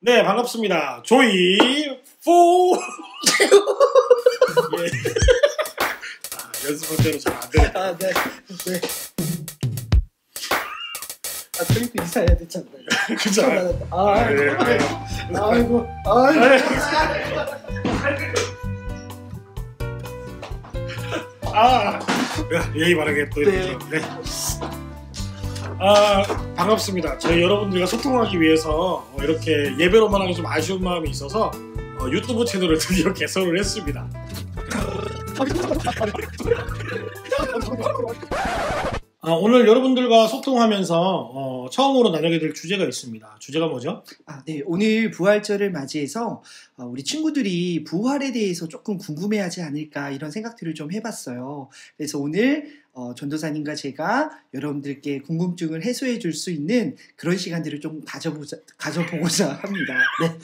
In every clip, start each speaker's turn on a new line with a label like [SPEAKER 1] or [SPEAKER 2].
[SPEAKER 1] 네, 반갑습니다. 조이 포. 예. 연습한 대로 잘 안 되네.
[SPEAKER 2] 아, 네. 네. 아, 트리프 이사해야 되잖아요.
[SPEAKER 1] 그죠?
[SPEAKER 2] 아,
[SPEAKER 1] 네.
[SPEAKER 2] 아이고,
[SPEAKER 1] 아, 예의 바르게 또 이렇게.
[SPEAKER 2] 네.
[SPEAKER 1] 네. 아, 반갑습니다. 저희 여러분들과 소통하기 위해서 이렇게 예배로만 하기 좀 아쉬운 마음이 있어서 유튜브 채널을 드디어 개설을 했습니다. 오늘 여러분들과 소통하면서 처음으로 나누게 될 주제가 있습니다. 주제가 뭐죠?
[SPEAKER 2] 네. 오늘 부활절을 맞이해서 우리 친구들이 부활에 대해서 조금 궁금해하지 않을까 이런 생각들을 좀 해봤어요. 그래서 오늘 전도사님과 제가 여러분들께 궁금증을 해소해 줄 수 있는 그런 시간들을 좀 가져보고자 합니다. 네.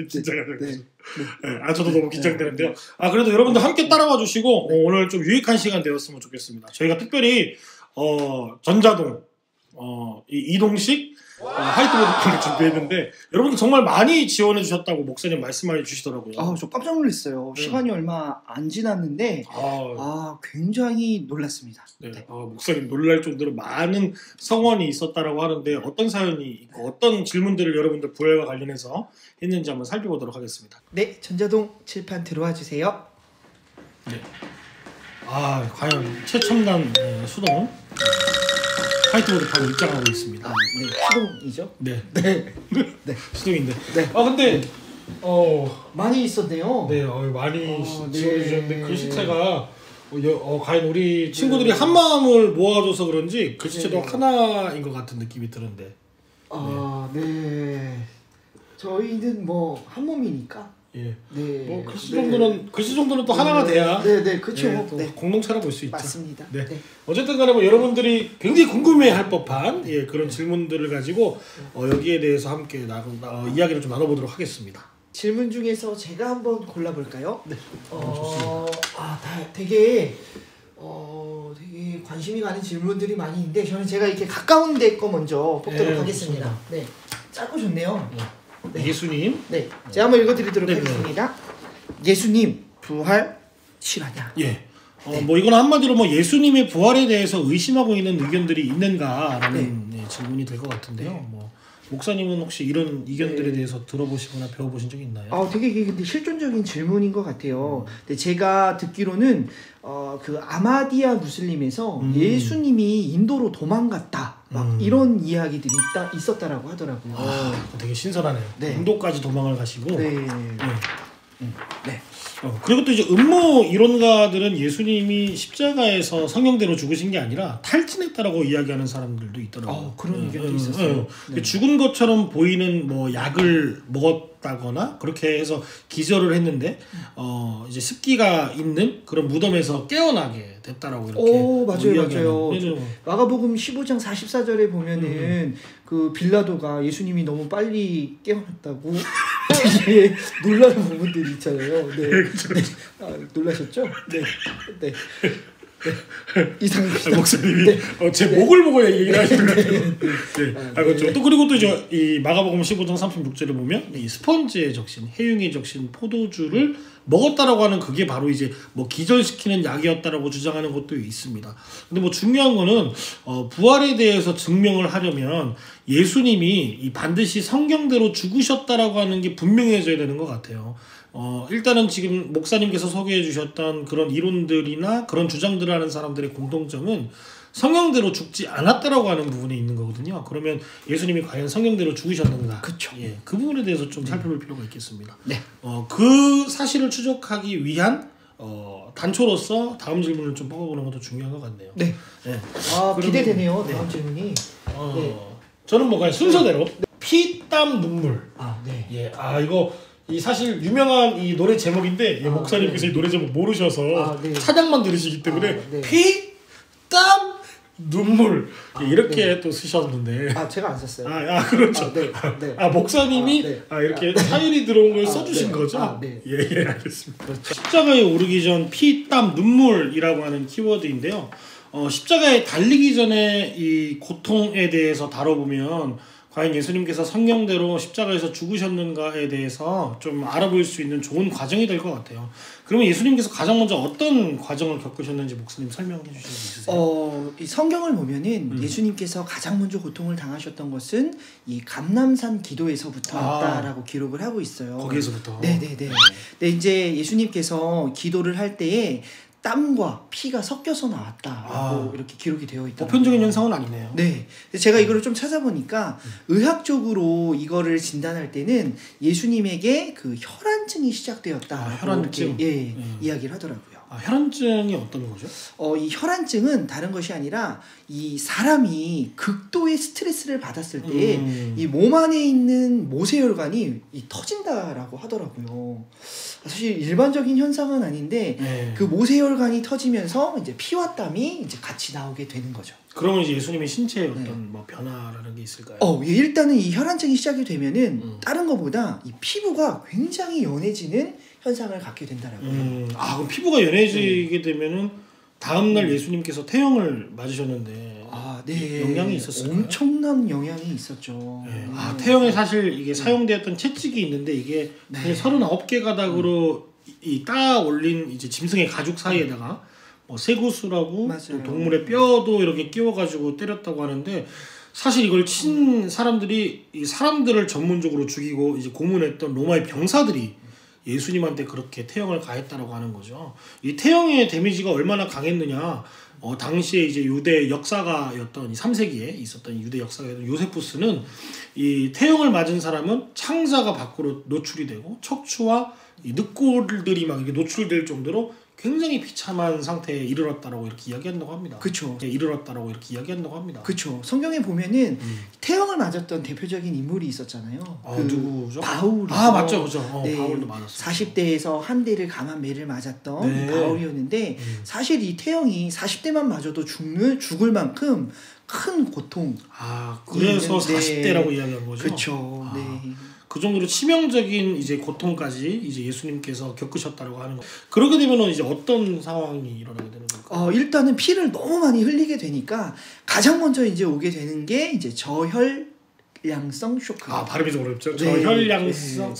[SPEAKER 1] 진짜
[SPEAKER 2] 네.
[SPEAKER 1] 저도 너무 긴장되는데요. 그래도 여러분들 함께 따라와 주시고 오늘 좀 유익한 시간 되었으면 좋겠습니다. 저희가 특별히 전자동 이동식 화이트보드판을 준비했는데 여러분들 정말 많이 지원해 주셨다고 목사님 말씀해 주시더라고요.
[SPEAKER 2] 저 깜짝 놀랐어요. 시간이 얼마 안 지났는데 굉장히 놀랐습니다.
[SPEAKER 1] 네. 목사님 놀랄 정도로 많은 성원이 있었다라고 하는데 어떤 사연이 있고 어떤 질문들을 여러분들 부활과 관련해서 했는지 한번 살펴보도록 하겠습니다.
[SPEAKER 2] 네, 전자동 칠판 들어와 주세요.
[SPEAKER 1] 네. 과연 최첨단 수동 화이트보드판을 입장하고 있습니다.
[SPEAKER 2] 네, 수동이죠?
[SPEAKER 1] 네.
[SPEAKER 2] 네.
[SPEAKER 1] 수동인데.
[SPEAKER 2] 네.
[SPEAKER 1] 근데
[SPEAKER 2] 많이 있었네요.
[SPEAKER 1] 네, 많이 지원해주셨는데
[SPEAKER 2] 네.
[SPEAKER 1] 글씨체가 과연 우리 친구들이 한 마음을 모아줘서 그런지 글씨체도 하나인 것 같은 느낌이 드는데.
[SPEAKER 2] 네. 저희는 뭐 한 몸이니까.
[SPEAKER 1] 예.
[SPEAKER 2] 네.
[SPEAKER 1] 글씨 정도는 또 하나가 돼야.
[SPEAKER 2] 네, 그렇죠.
[SPEAKER 1] 또 공동체라 볼 수 있죠.
[SPEAKER 2] 맞습니다.
[SPEAKER 1] 네. 어쨌든 간에 여러분들이 굉장히 궁금해할 법한 그런 질문들을 가지고 여기에 대해서 함께 이야기를 좀 나눠보도록 하겠습니다.
[SPEAKER 2] 질문 중에서 제가 한번 골라볼까요?
[SPEAKER 1] 네.
[SPEAKER 2] 좋습니다. 되게 관심이 가는 질문들이 많이 있는데 제가 이렇게 가까운 데 거 먼저 뽑도록 하겠습니다.
[SPEAKER 1] 좋습니다.
[SPEAKER 2] 네. 짧고 좋네요.
[SPEAKER 1] 네. 예수님.
[SPEAKER 2] 네. 제가 한번 읽어드리도록
[SPEAKER 1] 네.
[SPEAKER 2] 하겠습니다. 예수님 부활 실화냐?
[SPEAKER 1] 예. 이건 한마디로 예수님의 부활에 대해서 의심하고 있는 의견들이 있는가라는 질문이 될 것 같은데요. 목사님은 혹시 이런 의견들에 대해서 들어보시거나 배워보신 적이 있나요?
[SPEAKER 2] 되게 근데 실존적인 질문인 것 같아요. 근데 제가 듣기로는 그 아마디아 무슬림에서 예수님이 인도로 도망갔다. 이런 이야기들이 있었다라고 하더라고요.
[SPEAKER 1] 되게 신선하네요.
[SPEAKER 2] 네.
[SPEAKER 1] 인도까지 도망을 가시고.
[SPEAKER 2] 네.
[SPEAKER 1] 그리고 또 이제 음모 이론가들은 예수님이 십자가에서 성령대로 죽으신 게 아니라 탈진했다라고 이야기하는 사람들도 있더라고요.
[SPEAKER 2] 그런 의견도 있었어요. 네.
[SPEAKER 1] 죽은 것처럼 보이는 약을 먹었다거나 그렇게 해서 기절을 했는데 이제 습기가 있는 그런 무덤에서 깨어나게 됐다라고 이렇게
[SPEAKER 2] 맞아요. 마가복음 15장 44절에 보면은 그 빌라도가 예수님이 너무 빨리 깨어났다고 되게 놀라는 부분들이 있잖아요. 네. 놀라셨죠? 네. 이상입니다.
[SPEAKER 1] 목사님이 제 목을 보고 얘기를 하시는 거예요. 그렇죠. 또 그리고 또 이 마가복음 15장 36절을 보면 이 스펀지에 적신 해융에 적신 포도주를 먹었다라고 하는 그게 바로 이제 기절시키는 약이었다라고 주장하는 것도 있습니다. 근데 중요한 거는 부활에 대해서 증명을 하려면 예수님이 반드시 성경대로 죽으셨다라고 하는 게 분명해져야 되는 것 같아요. 일단은 지금 목사님께서 소개해 주셨던 그런 이론들이나 그런 주장들을 하는 사람들의 공통점은 성경대로 죽지 않았다라고 하는 부분이 있는 거거든요. 그러면 예수님이 과연 성경대로 죽으셨는가?
[SPEAKER 2] 그렇죠.
[SPEAKER 1] 그 부분에 대해서 좀 살펴볼 필요가 있겠습니다.
[SPEAKER 2] 네.
[SPEAKER 1] 그 사실을 추적하기 위한 단초로서 다음 질문을 좀 뽑아보는 것도 중요한 것 같네요.
[SPEAKER 2] 네. 기대되네요. 다음 질문이.
[SPEAKER 1] 저는 그냥 순서대로 피, 땀, 눈물.
[SPEAKER 2] 네.
[SPEAKER 1] 이거 사실 유명한 이 노래 제목인데 목사님께서 이 노래 제목 모르셔서 찬양만 들으시기 때문에 피, 땀, 눈물 이렇게 또 쓰셨는데
[SPEAKER 2] 제가 안 썼어요.
[SPEAKER 1] 그렇죠. 목사님이 이렇게 사연이 들어온 걸 써주신 거죠? 알겠습니다. 그렇죠. 십자가에 오르기 전 피, 땀, 눈물이라고 하는 키워드인데요. 십자가에 달리기 전에 이 고통에 대해서 다뤄보면 과연 예수님께서 성경대로 십자가에서 죽으셨는가에 대해서 좀 알아볼 수 있는 좋은 과정이 될 것 같아요. 그러면 예수님께서 가장 먼저 어떤 과정을 겪으셨는지 목사님 설명해 주실 수 있으세요?
[SPEAKER 2] 이 성경을 보면은 예수님께서 가장 먼저 고통을 당하셨던 것은 이 감람산 기도에서부터였다라고 기록을 하고 있어요.
[SPEAKER 1] 거기에서부터.
[SPEAKER 2] 네네네. 네, 이제 예수님께서 기도를 할 때에 땀과 피가 섞여서 나왔다라고 이렇게 기록이 되어 있다.
[SPEAKER 1] 보편적인 현상은 아니네요.
[SPEAKER 2] 네. 제가 이거를 좀 찾아보니까 의학적으로 이거를 진단할 때는 예수님에게 그 혈안증이 시작되었다.
[SPEAKER 1] 혈안증.
[SPEAKER 2] 이렇게 이야기를 하더라고요.
[SPEAKER 1] 혈안증이 어떤 거죠?
[SPEAKER 2] 이 혈안증은 다른 것이 아니라 이 사람이 극도의 스트레스를 받았을 때 이 몸 안에 있는 모세혈관이 터진다라고 하더라고요. 사실 일반적인 현상은 아닌데 그 모세혈관이 터지면서 이제 피와 땀이 이제 같이 나오게 되는 거죠.
[SPEAKER 1] 그러면 이제 예수님의 신체에 어떤 뭐 변화라는 게 있을까요?
[SPEAKER 2] 일단은 이 혈안증이 시작이 되면은 다른 것보다 이 피부가 굉장히 연해지는 현상을 갖게 된다라고요.
[SPEAKER 1] 그럼 피부가 연해지게 되면은 다음날 예수님께서 태형을 맞으셨는데
[SPEAKER 2] 네.
[SPEAKER 1] 영향이 있었을까요?
[SPEAKER 2] 엄청난 영향이 있었죠.
[SPEAKER 1] 태형에 사실 이게 사용되었던 채찍이 있는데 이게 39개 가닥으로 이 따 올린 이제 짐승의 가죽 사이에다가 뭐 쇠구슬하고 또 동물의 뼈도 이렇게 끼워가지고 때렸다고 하는데 사실 이걸 친 사람들이 이 사람들을 전문적으로 죽이고 이제 고문했던 로마의 병사들이 예수님한테 그렇게 태형을 가했다라고 하는 거죠. 이 태형의 데미지가 얼마나 강했느냐? 당시에 이제 유대 역사가였던 3세기에 있었던 유대 역사가였던 요세푸스는 이 태형을 맞은 사람은 창자가 밖으로 노출이 되고 척추와 이 늑골들이 막 이렇게 노출될 정도로 굉장히 비참한 상태에 이르렀다라고 이렇게 이야기한다고 합니다.
[SPEAKER 2] 그렇죠.
[SPEAKER 1] 이르렀다라고 이렇게 이야기한다고 합니다.
[SPEAKER 2] 그렇죠. 성경에 보면은 태형을 맞았던 대표적인 인물이 있었잖아요.
[SPEAKER 1] 누구죠?
[SPEAKER 2] 바울이죠.
[SPEAKER 1] 맞죠, 그죠.
[SPEAKER 2] 네,
[SPEAKER 1] 바울도 맞았어요.
[SPEAKER 2] 40대에서 한 대를 강한 매를 맞았던 바울이었는데 사실 이 태형이 40대만 맞아도 죽을 만큼 큰 고통.
[SPEAKER 1] 그래서 40대라고 이야기한 거죠.
[SPEAKER 2] 그렇죠. 네.
[SPEAKER 1] 그 정도로 치명적인 이제 고통까지 이제 예수님께서 겪으셨다고 하는 거. 그러게 되면은 이제 어떤 상황이 일어나게 되는 걸까요?
[SPEAKER 2] 일단은 피를 너무 많이 흘리게 되니까 가장 먼저 이제 오게 되는 게 이제 저혈량성 쇼크.
[SPEAKER 1] 발음이 좀 어렵죠. 저혈량성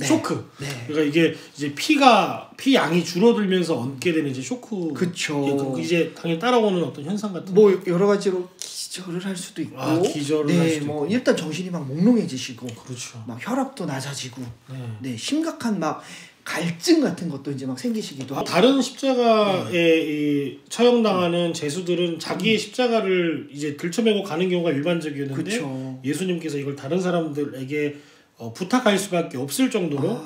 [SPEAKER 1] 쇼크. 그러니까 이게 이제 피 양이 줄어들면서 얹게 되는 이제 쇼크.
[SPEAKER 2] 그렇죠.
[SPEAKER 1] 이제 당연히 따라오는 어떤 현상 같은.
[SPEAKER 2] 여러 가지로 기절을 할 수도 있고.
[SPEAKER 1] 기절을 할 수도 있고.
[SPEAKER 2] 일단 정신이 막 몽롱해지시고.
[SPEAKER 1] 그렇죠.
[SPEAKER 2] 막 혈압도 낮아지고. 심각한 막 갈증 같은 것도 이제 막 생기시기도 하고.
[SPEAKER 1] 다른 십자가에 이 처형당하는 제수들은 자기의 십자가를 이제 들쳐매고 가는 경우가 일반적이었는데 예수님께서 이걸 다른 사람들에게 부탁할 수밖에 없을 정도로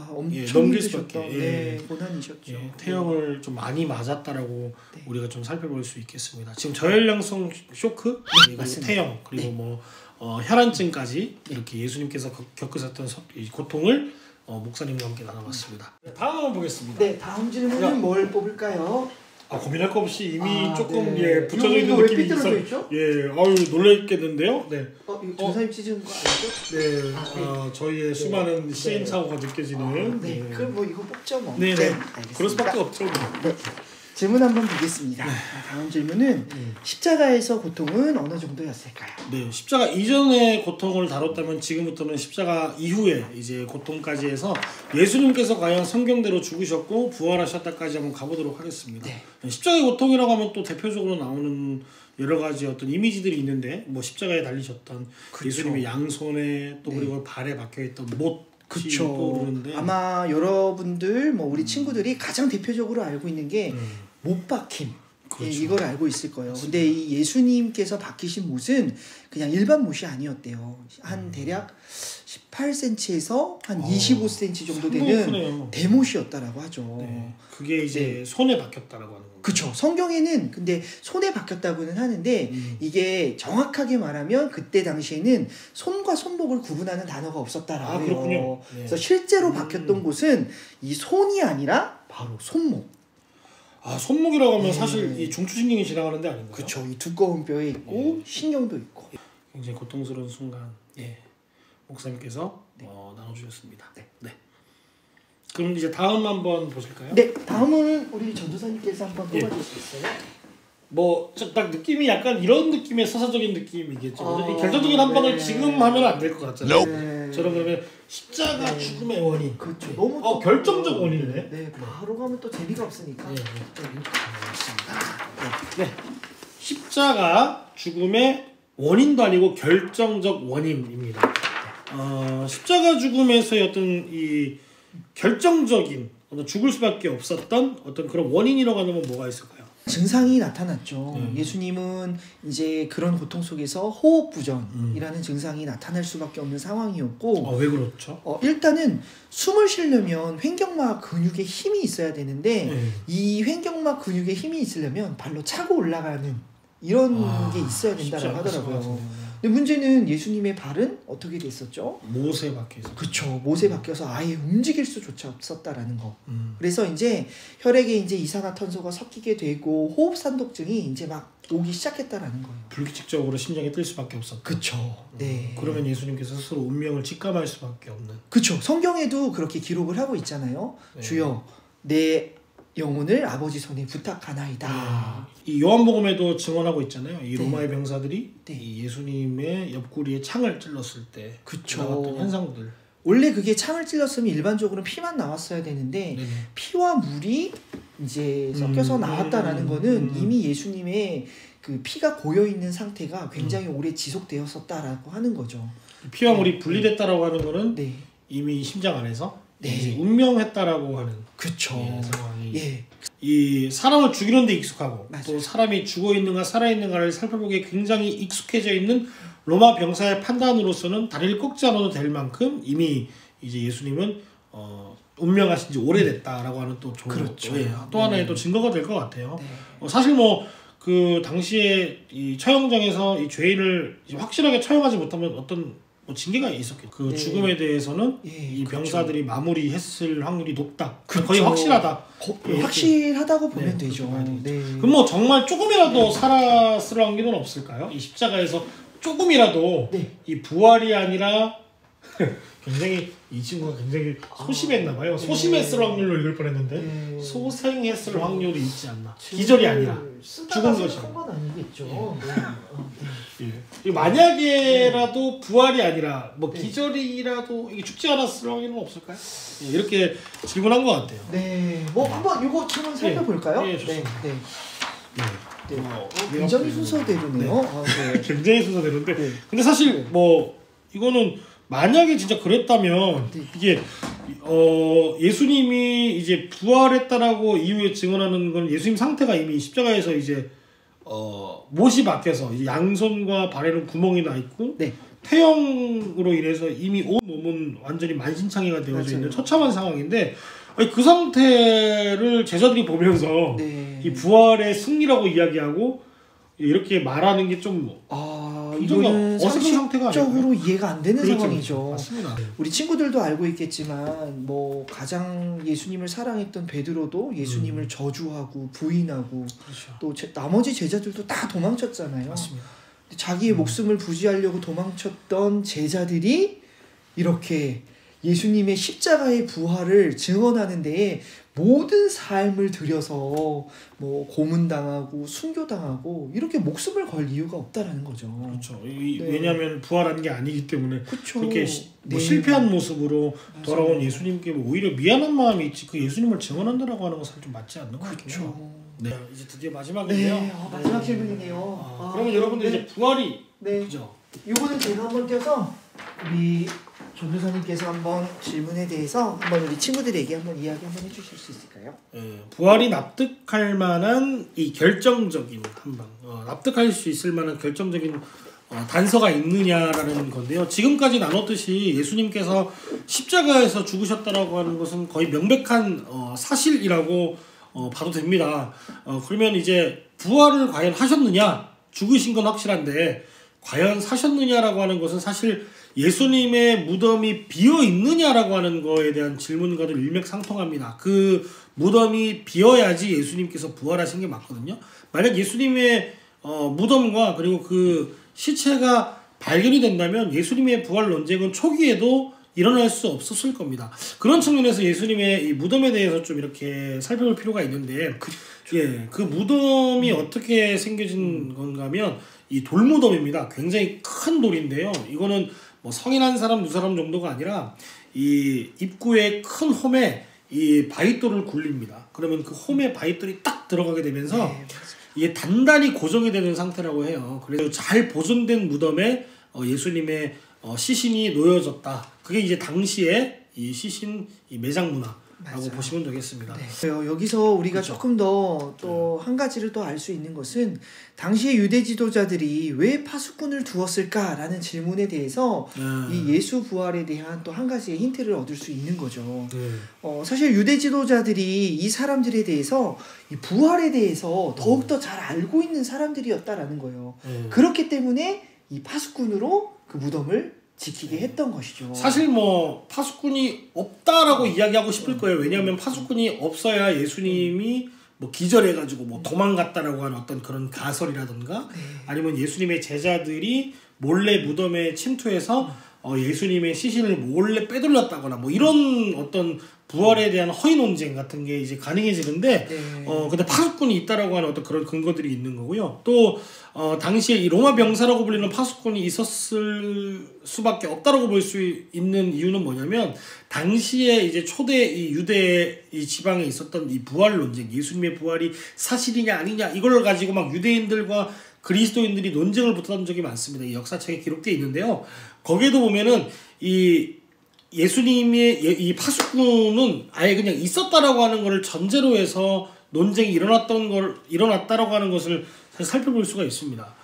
[SPEAKER 1] 넘길 수밖에
[SPEAKER 2] 고난이셨죠.
[SPEAKER 1] 태형을 좀 많이 맞았다라고 우리가 좀 살펴볼 수 있겠습니다. 지금 저혈량성 쇼크, 그리고 태형, 그리고 혈안증까지 이렇게 예수님께서 겪으셨던 이 고통을 목사님과 함께 나눠봤습니다. 다음 한번 보겠습니다.
[SPEAKER 2] 네, 다음 질문은 뭘 뽑을까요?
[SPEAKER 1] 고민할 거 없이 이미 조금 붙여져 있는 느낌이 있어. 놀랬겠는데요. 네.
[SPEAKER 2] 이거 전사님 찢은 거 아니죠?
[SPEAKER 1] 네. 저희의 수많은 시행착오가 느껴지는.
[SPEAKER 2] 그럼 이거 뽑죠 뭐.
[SPEAKER 1] 네. 그럴 수밖에 없죠.
[SPEAKER 2] 질문 한번 보겠습니다. 다음 질문은 십자가에서 고통은 어느 정도였을까요?
[SPEAKER 1] 네, 십자가 이전의 고통을 다뤘다면 지금부터는 십자가 이후에 이제 고통까지 해서 예수님께서 과연 성경대로 죽으셨고 부활하셨다까지 한번 가보도록 하겠습니다. 십자가의 고통이라고 하면 또 대표적으로 나오는 여러 가지 어떤 이미지들이 있는데 십자가에 달리셨던 예수님의 양손에 또 그리고 발에 박혀있던 못.
[SPEAKER 2] 그렇죠. 아마 여러분들 우리 친구들이 가장 대표적으로 알고 있는 게 못 박힘. 이걸 알고 있을 거예요. 근데 이 예수님께서 박히신 못은 그냥 일반 못이 아니었대요. 한 대략 18cm에서 한 25cm 정도 되는 대못이었다라고 하죠.
[SPEAKER 1] 그게 이제 손에 박혔다라고 하는 거예요.
[SPEAKER 2] 그렇죠. 성경에는 근데 손에 박혔다고는 하는데 이게 정확하게 말하면 그때 당시에는 손과 손목을 구분하는 단어가 없었다라고 해요.
[SPEAKER 1] 그렇군요.
[SPEAKER 2] 그래서 실제로 박혔던 곳은 이 손이 아니라 바로 손목.
[SPEAKER 1] 손목이라고 하면 사실 이 중추신경이 지나가는 데 아닌가요?
[SPEAKER 2] 그렇죠. 이 두꺼운 뼈에 있고 신경도 있고.
[SPEAKER 1] 굉장히 고통스러운 순간. 목사님께서 나눠주셨습니다. 그럼 이제 다음 한번 보실까요?
[SPEAKER 2] 네, 다음은 우리 전도사님께서 한번 뽑아줄 수 있어요?
[SPEAKER 1] 뭐 딱 느낌이 약간 이런 느낌의 서사적인 느낌이겠죠. 결정적인
[SPEAKER 2] 네.
[SPEAKER 1] 한 방을 지금 하면 안 될 것 같잖아요.
[SPEAKER 2] 네.
[SPEAKER 1] 저런 그러면 십자가
[SPEAKER 2] 네.
[SPEAKER 1] 죽음의 원인.
[SPEAKER 2] 그렇죠. 너무 또
[SPEAKER 1] 결정적 원인이네.
[SPEAKER 2] 네, 바로 가면 또 재미가 없으니까.
[SPEAKER 1] 네. 네. 십자가 죽음의 원인도 아니고 결정적 원인입니다. 십자가 죽음에서의 어떤 이 결정적인 죽을 수밖에 없었던 어떤 그런 원인이라고 하면 뭐가 있을까요?
[SPEAKER 2] 증상이 나타났죠. 예수님은 이제 그런 고통 속에서 호흡부전이라는 증상이 나타날 수밖에 없는 상황이었고
[SPEAKER 1] 왜 그렇죠?
[SPEAKER 2] 일단은 숨을 쉬려면 횡격막 근육에 힘이 있어야 되는데 이 횡격막 근육에 힘이 있으려면 발로 차고 올라가는 이런 게 있어야 된다고 하더라고요. 근데 문제는 예수님의 발은 어떻게 됐었죠?
[SPEAKER 1] 못에 박혀서.
[SPEAKER 2] 그쵸. 못에 박혀서 아예 움직일 수조차 없었다라는 거. 그래서 이제 혈액에 이제 이산화탄소가 섞이게 되고 호흡산독증이 이제 막 오기 시작했다라는 거예요.
[SPEAKER 1] 불규칙적으로 심장이 뛸 수밖에 없었다.
[SPEAKER 2] 그쵸. 네.
[SPEAKER 1] 그러면 예수님께서 스스로 운명을 직감할 수밖에 없는.
[SPEAKER 2] 그쵸. 성경에도 그렇게 기록을 하고 있잖아요.
[SPEAKER 1] 네.
[SPEAKER 2] 주여 내 영혼을 아버지 손에 부탁하나이다.
[SPEAKER 1] 이 요한복음에도 증언하고 있잖아요. 이
[SPEAKER 2] 네.
[SPEAKER 1] 로마의 병사들이
[SPEAKER 2] 네.
[SPEAKER 1] 이 예수님의 옆구리에 창을 찔렀을 때
[SPEAKER 2] 그쵸.
[SPEAKER 1] 나왔던 현상들.
[SPEAKER 2] 원래 그게 창을 찔렀으면 일반적으로 피만 나왔어야 되는데
[SPEAKER 1] 네네.
[SPEAKER 2] 피와 물이 이제 섞여서 나왔다라는 거는 이미 예수님의 그 피가 고여 있는 상태가 굉장히 오래 지속되었었다라고 하는 거죠.
[SPEAKER 1] 피와 물이 분리됐다라고 하는 거는
[SPEAKER 2] 네.
[SPEAKER 1] 이미 심장 안에서
[SPEAKER 2] 네.
[SPEAKER 1] 이제 운명했다라고 하는
[SPEAKER 2] 그쵸.
[SPEAKER 1] 상황이.
[SPEAKER 2] 예.
[SPEAKER 1] 이 사람을 죽이는 데 익숙하고
[SPEAKER 2] 맞아요.
[SPEAKER 1] 또 사람이 죽어 있는가 살아 있는가를 살펴보기에 굉장히 익숙해져 있는 로마 병사의 판단으로서는 다리를 꺾지 않아도 될 만큼 이미 이제 예수님은 운명하신 지 오래됐다라고 하는 또
[SPEAKER 2] 그렇죠.
[SPEAKER 1] 또 하나의 또 증거가 될 것 같아요.
[SPEAKER 2] 네.
[SPEAKER 1] 사실 뭐 그 당시에 이 처형장에서 이 죄인을 이제 확실하게 처형하지 못하면 어떤 뭐 징계가 있었겠죠. 그
[SPEAKER 2] 네.
[SPEAKER 1] 죽음에 대해서는
[SPEAKER 2] 예,
[SPEAKER 1] 이 병사들이 마무리했을 확률이 높다.
[SPEAKER 2] 그쵸.
[SPEAKER 1] 거의 확실하다.
[SPEAKER 2] 확실하다고 보면
[SPEAKER 1] 네,
[SPEAKER 2] 되죠.
[SPEAKER 1] 그렇게 봐야
[SPEAKER 2] 네.
[SPEAKER 1] 그럼 뭐 정말 조금이라도 살았을 확률은 없을까요? 이 십자가에서 조금이라도
[SPEAKER 2] 네.
[SPEAKER 1] 이 부활이 아니라 굉장히 이 친구가 굉장히 소심했나 봐요. 소심했을 확률로 읽을 뻔했는데
[SPEAKER 2] 네.
[SPEAKER 1] 소생했을 확률이 있지 않나. 기절이 아니라 죽은 것이.
[SPEAKER 2] 건 아니겠죠.
[SPEAKER 1] 예. 만약에라도 부활이 아니라 뭐
[SPEAKER 2] 네.
[SPEAKER 1] 기절이라도 이게 죽지 않았을 확률은 없을까요? 예, 이렇게 질문한 것 같아요.
[SPEAKER 2] 네, 뭐 한번 이거 한번 살펴볼까요?
[SPEAKER 1] 예, 좋습니다.
[SPEAKER 2] 네, 네.
[SPEAKER 1] 네.
[SPEAKER 2] 굉장히 순서대로네요. 아, 네.
[SPEAKER 1] 굉장히 순서대로인데
[SPEAKER 2] 네.
[SPEAKER 1] 근데 사실
[SPEAKER 2] 네.
[SPEAKER 1] 뭐 이거는 만약에 진짜 그랬다면
[SPEAKER 2] 네.
[SPEAKER 1] 이게 예수님이 이제 부활했다라고 이후에 증언하는 건 예수님 상태가 이미 십자가에서 이제 못이 박혀서 이제 양손과 발에는 구멍이 나 있고
[SPEAKER 2] 네.
[SPEAKER 1] 태형으로 인해서 이미 온 몸은 완전히 만신창이가 되어져
[SPEAKER 2] 맞아요.
[SPEAKER 1] 있는 처참한 상황인데 그 상태를 제자들이 보면서
[SPEAKER 2] 네.
[SPEAKER 1] 이 부활의 승리라고 이야기하고 이렇게 말하는 게 좀
[SPEAKER 2] 이거는
[SPEAKER 1] 어색한 상태가
[SPEAKER 2] 상식적으로 이해가 안 되는
[SPEAKER 1] 그렇죠.
[SPEAKER 2] 상황이죠.
[SPEAKER 1] 맞습니다.
[SPEAKER 2] 우리 친구들도 알고 있겠지만 뭐 가장 예수님을 사랑했던 베드로도 예수님을 저주하고 부인하고
[SPEAKER 1] 그렇죠.
[SPEAKER 2] 또 나머지 제자들도 다 도망쳤잖아요.
[SPEAKER 1] 맞습니다.
[SPEAKER 2] 자기의 목숨을 부지하려고 도망쳤던 제자들이 이렇게 예수님의 십자가의 부활을 증언하는 데에 모든 삶을 들여서 뭐 고문당하고 순교당하고 이렇게 목숨을 걸 이유가 없다라는 거죠.
[SPEAKER 1] 그렇죠.
[SPEAKER 2] 네.
[SPEAKER 1] 왜냐하면 부활한 게 아니기 때문에
[SPEAKER 2] 그렇죠.
[SPEAKER 1] 그렇게
[SPEAKER 2] 네.
[SPEAKER 1] 실패한 모습으로
[SPEAKER 2] 맞아요.
[SPEAKER 1] 돌아온 예수님께 뭐 오히려 미안한 마음이 있지 그 예수님을 증언한다라고 하는 것은 좀 맞지 않는 것 같아요.
[SPEAKER 2] 그렇죠.
[SPEAKER 1] 네, 이제 드디어 마지막인데요.
[SPEAKER 2] 네, 마지막 질문이네요.
[SPEAKER 1] 그러면 여러분들
[SPEAKER 2] 네.
[SPEAKER 1] 이제 부활이
[SPEAKER 2] 네.
[SPEAKER 1] 그죠?
[SPEAKER 2] 요거는 제가 한번 껴서 우리 전도사님께서 한번 질문에 대해서 한번 우리 친구들에게 한번 이야기 한번 해주실 수 있을까요?
[SPEAKER 1] 부활이 납득할 만한 이 결정적인 한방, 납득할 수 있을 만한 결정적인 단서가 있느냐라는 건데요. 지금까지 나눴듯이 예수님께서 십자가에서 죽으셨다라고 하는 것은 거의 명백한 사실이라고 봐도 됩니다. 그러면 이제 부활을 과연 하셨느냐? 죽으신 건 확실한데 과연 사셨느냐라고 하는 것은 사실 예수님의 무덤이 비어 있느냐라고 하는 거에 대한 질문과도 일맥상통합니다. 그 무덤이 비어야지 예수님께서 부활하신 게 맞거든요. 만약 예수님의 무덤과 그리고 그 시체가 발견이 된다면 예수님의 부활 논쟁은 초기에도 일어날 수 없었을 겁니다. 그런 측면에서 예수님의 이 무덤에 대해서 좀 이렇게 살펴볼 필요가 있는데 예, 그 무덤이 어떻게 생겨진 건가면 이 돌무덤입니다. 굉장히 큰 돌인데요. 이거는 뭐 성인 한 사람, 두 사람 정도가 아니라 이 입구에 큰 홈에 이 바위돌을 굴립니다. 그러면 그 홈에 바위돌이 딱 들어가게 되면서 이게 단단히 고정이 되는 상태라고 해요. 그래서 잘 보존된 무덤에 예수님의 시신이 놓여졌다. 그게 이제 당시에 이 시신 이 매장 문화라고 보시면 되겠습니다.
[SPEAKER 2] 네. 여기서 우리가 그렇죠. 조금 더 또 한 가지를 또 알 수 있는 것은 당시의 유대 지도자들이 왜 파수꾼을 두었을까라는 질문에 대해서 이 예수 부활에 대한 또 한 가지의 힌트를 얻을 수 있는 거죠. 사실 유대 지도자들이 이 사람들에 대해서 이 부활에 대해서 더욱더 잘 알고 있는 사람들이었다라는 거예요. 그렇기 때문에 이 파수꾼으로 그 무덤을 지키게 했던 것이죠.
[SPEAKER 1] 사실 뭐 파수꾼이 없다라고 이야기하고 싶을 거예요. 왜냐하면 파수꾼이 없어야 예수님이 뭐 기절해가지고 뭐 도망갔다라고 하는 어떤 그런 가설이라든가 아니면 예수님의 제자들이 몰래 무덤에 침투해서 예수님의 시신을 몰래 빼돌렸다거나 뭐 이런 어떤 부활에 대한 허위 논쟁 같은 게 이제 가능해지는데 근데 파수꾼이 있다라고 하는 어떤 그런 근거들이 있는 거고요. 또 당시에 이 로마 병사라고 불리는 파수꾼이 있었을 수밖에 없다라고 볼 수 있는 이유는 뭐냐면 당시에 이제 초대 이 유대 이 지방에 있었던 이 부활 논쟁, 예수님의 부활이 사실이냐 아니냐 이걸 가지고 막 유대인들과 그리스도인들이 논쟁을 붙었던 적이 많습니다. 이 역사책에 기록되어 있는데요. 거기에도 보면은 이 예수님의 이 파수꾼은 아예 그냥 있었다라고 하는 것을 전제로 해서 논쟁이 일어났다라고 하는 것을 사실 살펴볼 수가 있습니다.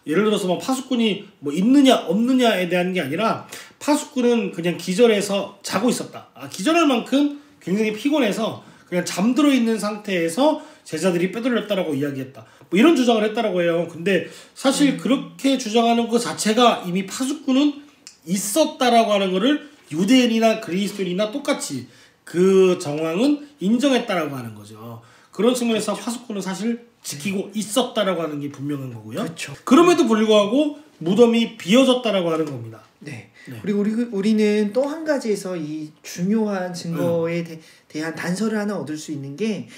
[SPEAKER 1] 예를 들어서 뭐 파수꾼이 뭐 있느냐 없느냐에 대한 게 아니라 파수꾼은 그냥 기절해서 자고 있었다. 기절할 만큼 굉장히 피곤해서 그냥 잠들어 있는 상태에서 제자들이 빼돌렸다라고 이야기했다. 뭐 이런 주장을 했다라고 해요. 근데 사실 그렇게 주장하는 것 자체가 이미 파수꾼은 있었다라고 하는 거를 유대인이나 그리스도인이나 똑같이 그 정황은 인정했다라고 하는 거죠. 그런 측면에서 파수꾼은 사실 지키고 있었다라고 하는 게 분명한 거고요.
[SPEAKER 2] 그렇죠.
[SPEAKER 1] 그럼에도 불구하고 무덤이 비어졌다라고 하는 겁니다.
[SPEAKER 2] 네. 그리고 우리는 또 한 가지에서 이 중요한 증거에 대한 단서를 하나 얻을 수 있는 게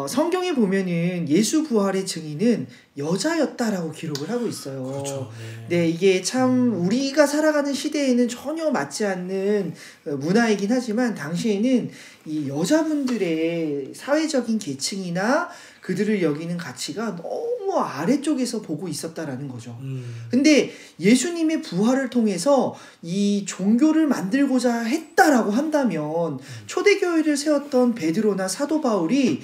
[SPEAKER 2] 성경에 보면은 예수 부활의 증인은 여자였다라고 기록을 하고 있어요.
[SPEAKER 1] 그렇죠.
[SPEAKER 2] 네, 이게 참 우리가 살아가는 시대에는 전혀 맞지 않는 문화이긴 하지만 당시에는 이 여자분들의 사회적인 계층이나 그들을 여기는 가치가 너무 아래쪽에서 보고 있었다라는 거죠. 근데 예수님의 부활을 통해서 이 종교를 만들고자 했다라고 한다면 초대교회를 세웠던 베드로나 사도 바울이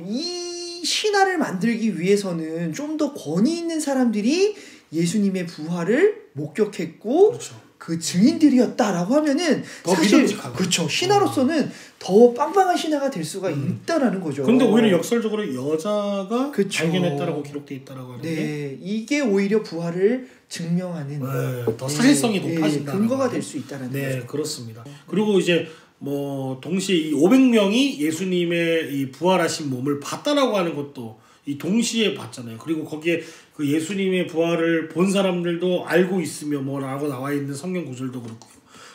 [SPEAKER 2] 이 신화를 만들기 위해서는 좀 더 권위 있는 사람들이 예수님의 부활을 목격했고
[SPEAKER 1] 그렇죠.
[SPEAKER 2] 그 증인들이었다라고 하면은 사실 그렇죠. 신화로서는 더 빵빵한 신화가 될 수가 있다라는 거죠.
[SPEAKER 1] 근데 오히려 역설적으로 여자가
[SPEAKER 2] 그쵸.
[SPEAKER 1] 발견했다라고 기록돼 있다라고 하는데
[SPEAKER 2] 네, 이게 오히려 부활을 증명하는
[SPEAKER 1] 더 사실성이 높아진다.
[SPEAKER 2] 근거가 될 수 있다는 거죠.
[SPEAKER 1] 네, 그렇습니다. 그리고 이제 뭐 동시에 이 500명이 예수님의 이 부활하신 몸을 봤다라고 하는 것도 이 동시에 봤잖아요. 그리고 거기에 그 예수님의 부활을 본 사람들도 알고 있으며 뭐라고 나와 있는 성경 구절도 그렇고요.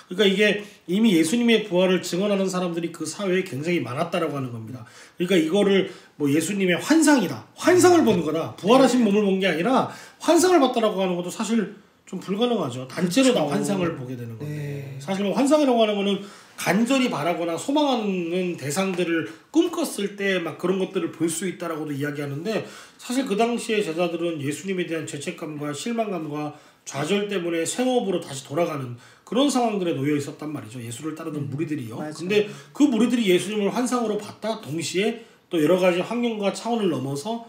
[SPEAKER 1] 그러니까 이게 이미 예수님의 부활을 증언하는 사람들이 그 사회에 굉장히 많았다라고 하는 겁니다. 그러니까 이거를 뭐 예수님의 환상이다, 환상을 본 거다, 부활하신 몸을 본 게 아니라 환상을 봤다라고 하는 것도 사실 좀 불가능하죠. 단체로 다 환상을 보게 되는 건데 사실 뭐 환상이라고 하는 거는 간절히 바라거나 소망하는 대상들을 꿈꿨을 때 막 그런 것들을 볼 수 있다라고도 이야기하는데 사실 그 당시에 제자들은 예수님에 대한 죄책감과 실망감과 좌절 때문에 생업으로 다시 돌아가는 그런 상황들에 놓여 있었단 말이죠. 예수를 따르던 무리들이요.
[SPEAKER 2] 맞아요.
[SPEAKER 1] 근데 그 무리들이 예수님을 환상으로 봤다 동시에 또 여러 가지 환경과 차원을 넘어서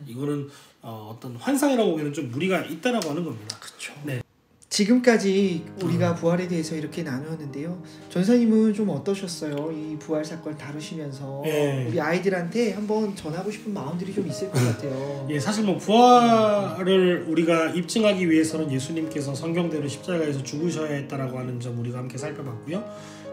[SPEAKER 1] 이거는 어떤 환상이라고 보기에는 좀 무리가 있다라고 하는 겁니다.
[SPEAKER 2] 그렇죠.
[SPEAKER 1] 네.
[SPEAKER 2] 지금까지 우리가 부활에 대해서 이렇게 나누었는데요. 전사님은 좀 어떠셨어요? 이 부활 사건 다루시면서 우리 아이들한테 한번 전하고 싶은 마음들이 좀 있을 것 같아요.
[SPEAKER 1] 사실 뭐 부활을 우리가 입증하기 위해서는 예수님께서 성경대로 십자가에서 죽으셔야 했다라고 하는 점 우리가 함께 살펴봤고요.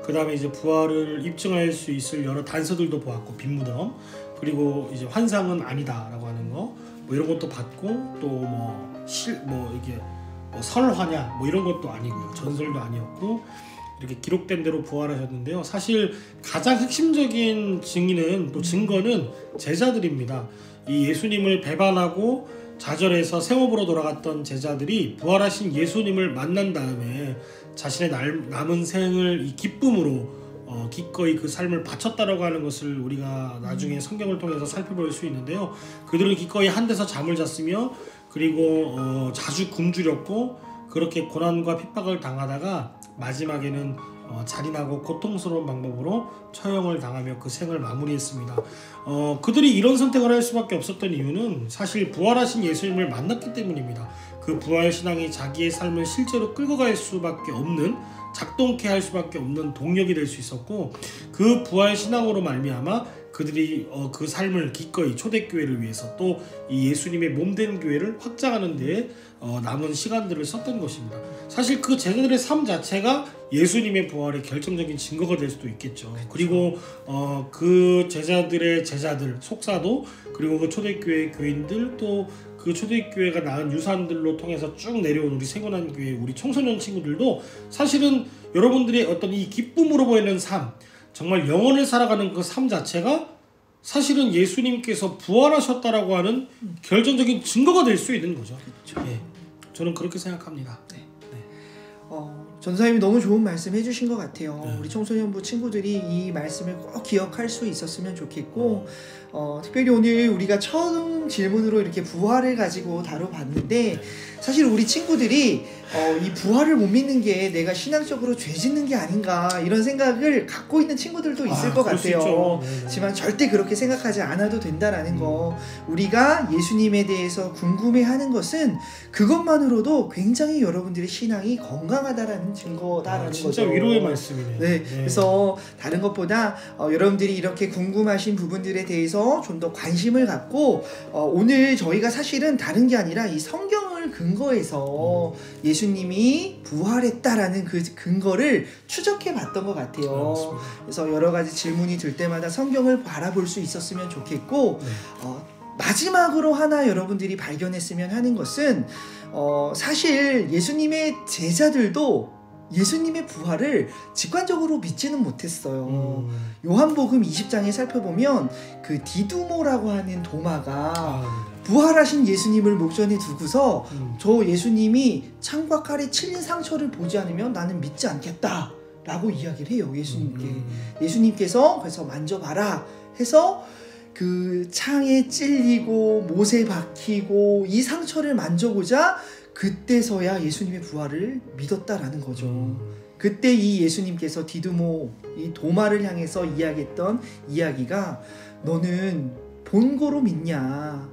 [SPEAKER 1] 그 다음에 이제 부활을 입증할 수 있을 여러 단서들도 보았고 빈무덤 그리고 이제 환상은 아니다라고 하는 거 뭐 이런 것도 봤고 또 이게 설화냐 뭐 이런 것도 아니고요. 전설도 아니었고 이렇게 기록된 대로 부활하셨는데요. 사실 가장 핵심적인 증인은 또 증거는 제자들입니다. 이 예수님을 배반하고 좌절해서 세업으로 돌아갔던 제자들이 부활하신 예수님을 만난 다음에 자신의 남은 생을 이 기쁨으로 기꺼이 그 삶을 바쳤다라고 하는 것을 우리가 나중에 성경을 통해서 살펴볼 수 있는데요. 그들은 기꺼이 한 데서 잠을 잤으며 그리고 자주 굶주렸고 그렇게 고난과 핍박을 당하다가 마지막에는 잔인하고 고통스러운 방법으로 처형을 당하며 그 생을 마무리했습니다. 그들이 이런 선택을 할 수밖에 없었던 이유는 사실 부활하신 예수님을 만났기 때문입니다. 그 부활 신앙이 자기의 삶을 실제로 끌고 갈 수밖에 없는, 작동케 할 수밖에 없는 동력이 될 수 있었고, 그 부활 신앙으로 말미암아 그들이 그 삶을 기꺼이 초대교회를 위해서 또 이 예수님의 몸된 교회를 확장하는 데에 남은 시간들을 썼던 것입니다. 사실 그 제자들의 삶 자체가 예수님의 부활의 결정적인 증거가 될 수도 있겠죠. 그렇죠. 그리고 그 제자들의 제자들, 속사도, 그리고 그 초대교회 교인들, 또 그 초대교회가 낳은 유산들로 통해서 쭉 내려온 우리 생원한 교회, 우리 청소년 친구들도 사실은 여러분들의 어떤 이 기쁨으로 보이는 삶, 정말 영혼을 살아가는 그 삶 자체가 사실은 예수님께서 부활하셨다라고 하는 결정적인 증거가 될 수 있는 거죠. 그렇죠. 예, 저는 그렇게 생각합니다. 네.
[SPEAKER 2] 전사님이 너무 좋은 말씀 해주신 것 같아요. 우리 청소년부 친구들이 이 말씀을 꼭 기억할 수 있었으면 좋겠고, 특별히 오늘 우리가 처음 질문으로 이렇게 부활을 가지고 다뤄봤는데, 사실 우리 친구들이 이 부활을 못 믿는 게 내가 신앙적으로 죄 짓는 게 아닌가 이런 생각을 갖고 있는 친구들도 있을 것 같아요. 하지만 절대 그렇게 생각하지 않아도 된다라는 거, 우리가 예수님에 대해서 궁금해하는 것은 그것만으로도 굉장히 여러분들의 신앙이 건강하다라는 증거다라는
[SPEAKER 1] 진짜
[SPEAKER 2] 거죠.
[SPEAKER 1] 진짜 위로의 말씀이네요.
[SPEAKER 2] 네, 그래서 다른 것보다 여러분들이 이렇게 궁금하신 부분들에 대해서 좀 더 관심을 갖고 오늘 저희가 사실은 다른 게 아니라 이 성경을 근거해서 예수님이 부활했다라는 그 근거를 추적해 봤던 것 같아요. 그래서 여러 가지 질문이 들 때마다 성경을 바라볼 수 있었으면 좋겠고, 마지막으로 하나 여러분들이 발견했으면 하는 것은 사실 예수님의 제자들도 예수님의 부활을 직관적으로 믿지는 못했어요. 요한복음 20장에 살펴보면 그 디두모라고 하는 도마가 부활하신 예수님을 목전에 두고서 저 예수님이 창과 칼에 찔린 상처를 보지 않으면 나는 믿지 않겠다 라고 이야기를 해요. 예수님께서 그래서 만져봐라 해서 그 창에 찔리고 못에 박히고 이 상처를 만져보자 그때서야 예수님의 부활을 믿었다라는 거죠. 그때 이 예수님께서 디두모 이 도마를 향해서 이야기했던 이야기가, 너는 본고로 믿냐,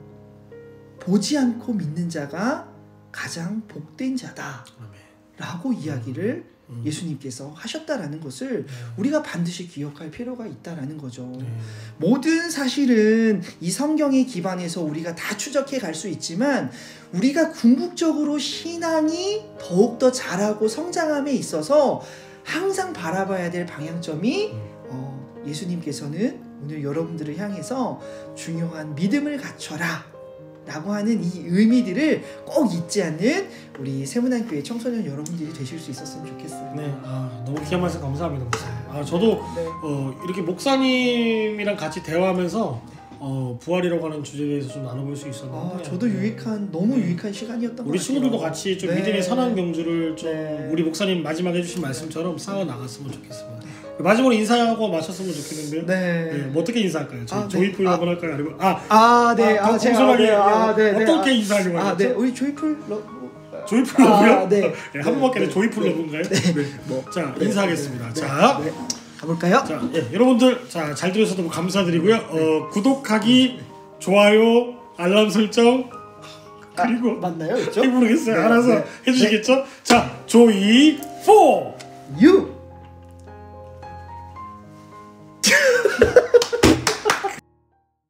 [SPEAKER 2] 보지 않고 믿는 자가 가장 복된 자다 라고 이야기를 예수님께서 하셨다라는 것을 우리가 반드시 기억할 필요가 있다라는 거죠. 모든 사실은 이 성경에 기반해서 우리가 다 추적해 갈 수 있지만, 우리가 궁극적으로 신앙이 더욱더 자라고 성장함에 있어서 항상 바라봐야 될 방향점이 예수님께서는 오늘 여러분들을 향해서 중요한 믿음을 갖춰라 라고 하는 이 의미들을 꼭 잊지 않는 우리 세문안교회 청소년 여러분들이 되실 수 있었으면 좋겠어요.
[SPEAKER 1] 네, 너무 귀한 말씀 감사합니다, 목사님. 저도 이렇게 목사님이랑 같이 대화하면서 부활이라고 하는 주제에 대해서 좀 나눠볼 수 있었는데,
[SPEAKER 2] 저도 너무 유익한 시간이었던 것 같아요.
[SPEAKER 1] 우리 친구들도 같이 좀 믿음의 선한 경주를 좀 우리 목사님 마지막에 해주신 말씀처럼 쌓아 나갔으면 좋겠습니다. 마지막으로 인사하고 마쳤으면 좋겠는데요. 뭐 어떻게 인사할까요? 조이풀 한번 할까요? 아니면 공손하게 어떻게 인사하려고 하죠?
[SPEAKER 2] 우리 조이풀
[SPEAKER 1] 러브요? 한 번밖에 아니라 조이풀 러브인가요? 자, 인사하겠습니다. 자,
[SPEAKER 2] 가볼까요?
[SPEAKER 1] 자, 여러분들 잘 들으셔서 너무 감사드리고요. 구독하기, 좋아요, 알람 설정, 그리고
[SPEAKER 2] 맞나요? 있죠?
[SPEAKER 1] 모르겠어요. 알아서 해주시겠죠? 자, 조이 4
[SPEAKER 2] 유